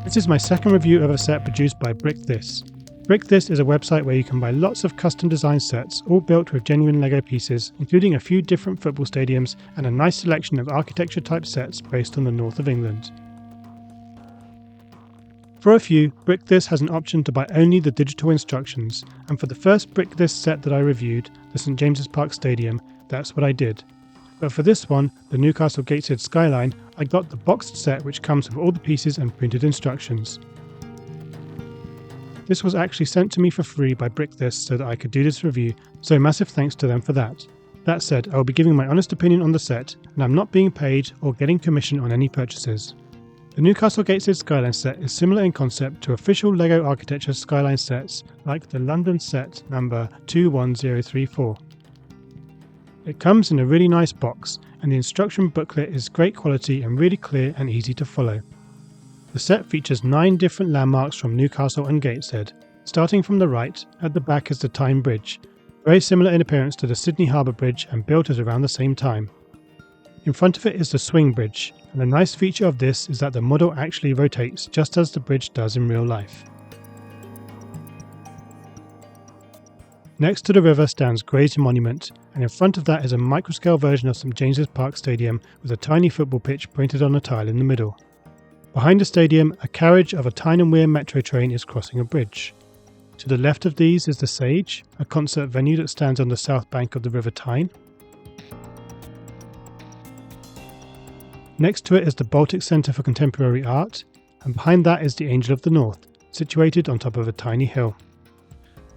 This is my second review of a set produced by BrickThis. BrickThis is a website where you can buy lots of custom design sets, all built with genuine LEGO pieces, including a few different football stadiums and a nice selection of architecture type sets based on the north of England. For a few, BrickThis has an option to buy only the digital instructions, and for the first BrickThis set that I reviewed, the St James's Park Stadium, that's what I did. But for this one, the Newcastle Gateshead Skyline, I got the boxed set which comes with all the pieces and printed instructions. This was actually sent to me for free by BrickThis so that I could do this review, so massive thanks to them for that. That said, I will be giving my honest opinion on the set, and I'm not being paid or getting commission on any purchases. The Newcastle Gateshead Skyline set is similar in concept to official LEGO Architecture Skyline sets like the London set number 21034. It comes in a really nice box, and the instruction booklet is great quality and really clear and easy to follow. The set features 9 different landmarks from Newcastle and Gateshead. Starting from the right, at the back is the Tyne Bridge, very similar in appearance to the Sydney Harbour Bridge and built at around the same time. In front of it is the Swing Bridge, and the nice feature of this is that the model actually rotates just as the bridge does in real life. Next to the river stands Gray's Monument, and in front of that is a microscale version of St James's Park Stadium with a tiny football pitch painted on a tile in the middle. Behind the stadium, a carriage of a Tyne and Wear Metro train is crossing a bridge. To the left of these is the Sage, a concert venue that stands on the south bank of the River Tyne. Next to it is the BALTIC Centre for Contemporary Art, and behind that is the Angel of the North, situated on top of a tiny hill.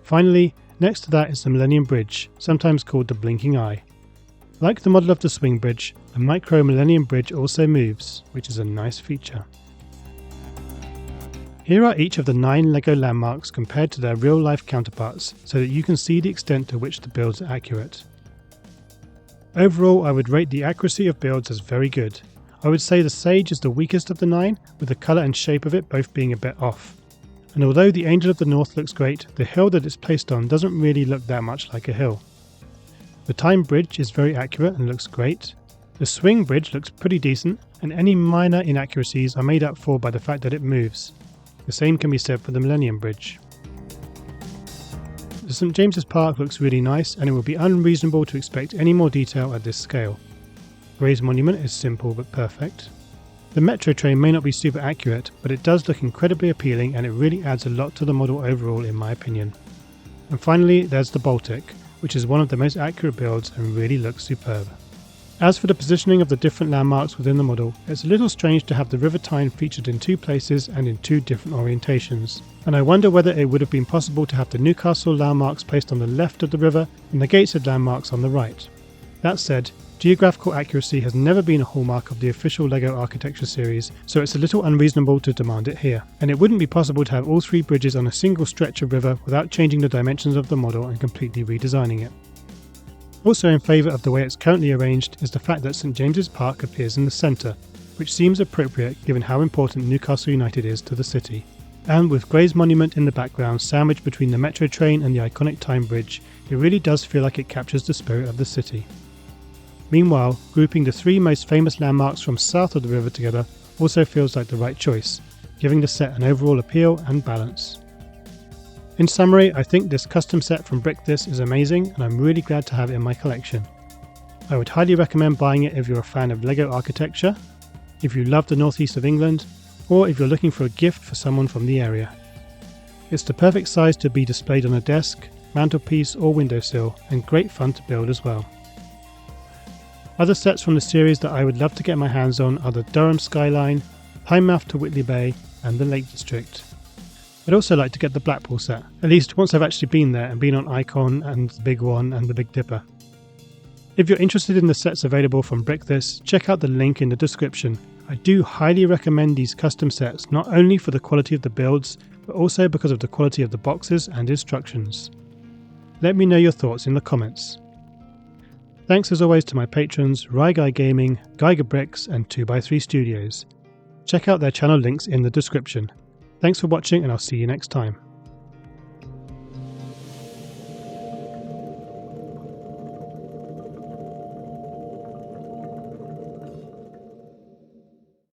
Finally, next to that is the Millennium Bridge, sometimes called the Blinking Eye. Like the model of the Swing Bridge, the micro Millennium Bridge also moves, which is a nice feature. Here are each of the 9 LEGO landmarks compared to their real-life counterparts, so that you can see the extent to which the builds are accurate. Overall, I would rate the accuracy of builds as very good. I would say the Sage is the weakest of the 9, with the colour and shape of it both being a bit off. And although the Angel of the North looks great, the hill that it's placed on doesn't really look that much like a hill. The Tyne Bridge is very accurate and looks great. The Swing Bridge looks pretty decent, and any minor inaccuracies are made up for by the fact that it moves. The same can be said for the Millennium Bridge. The St James's Park looks really nice, and it would be unreasonable to expect any more detail at this scale. Gray's Monument is simple but perfect. The Metro train may not be super accurate, but it does look incredibly appealing and it really adds a lot to the model overall in my opinion. And finally there's the BALTIC, which is one of the most accurate builds and really looks superb. As for the positioning of the different landmarks within the model, it's a little strange to have the River Tyne featured in 2 places and in 2 different orientations, and I wonder whether it would have been possible to have the Newcastle landmarks placed on the left of the river and the Gateshead landmarks on the right. That said, geographical accuracy has never been a hallmark of the official LEGO Architecture series, so it's a little unreasonable to demand it here, and it wouldn't be possible to have all 3 bridges on a single stretch of river without changing the dimensions of the model and completely redesigning it. Also in favour of the way it's currently arranged is the fact that St James's Park appears in the centre, which seems appropriate given how important Newcastle United is to the city. And with Gray's Monument in the background sandwiched between the Metro train and the iconic Tyne Bridge, it really does feel like it captures the spirit of the city. Meanwhile, grouping the 3 most famous landmarks from south of the river together also feels like the right choice, giving the set an overall appeal and balance. In summary, I think this custom set from BrickThis is amazing and I'm really glad to have it in my collection. I would highly recommend buying it if you're a fan of LEGO architecture, if you love the northeast of England, or if you're looking for a gift for someone from the area. It's the perfect size to be displayed on a desk, mantelpiece or windowsill, and great fun to build as well. Other sets from the series that I would love to get my hands on are the Durham Skyline, Tynemouth to Whitley Bay, and the Lake District. I'd also like to get the Blackpool set, at least once I've actually been there and been on Icon and the Big One and the Big Dipper. If you're interested in the sets available from BrickThis, check out the link in the description. I do highly recommend these custom sets, not only for the quality of the builds, but also because of the quality of the boxes and instructions. Let me know your thoughts in the comments. Thanks as always to my patrons RyGuyGaming, GeigerBricks and 2x3 Studios. Check out their channel links in the description. Thanks for watching and I'll see you next time.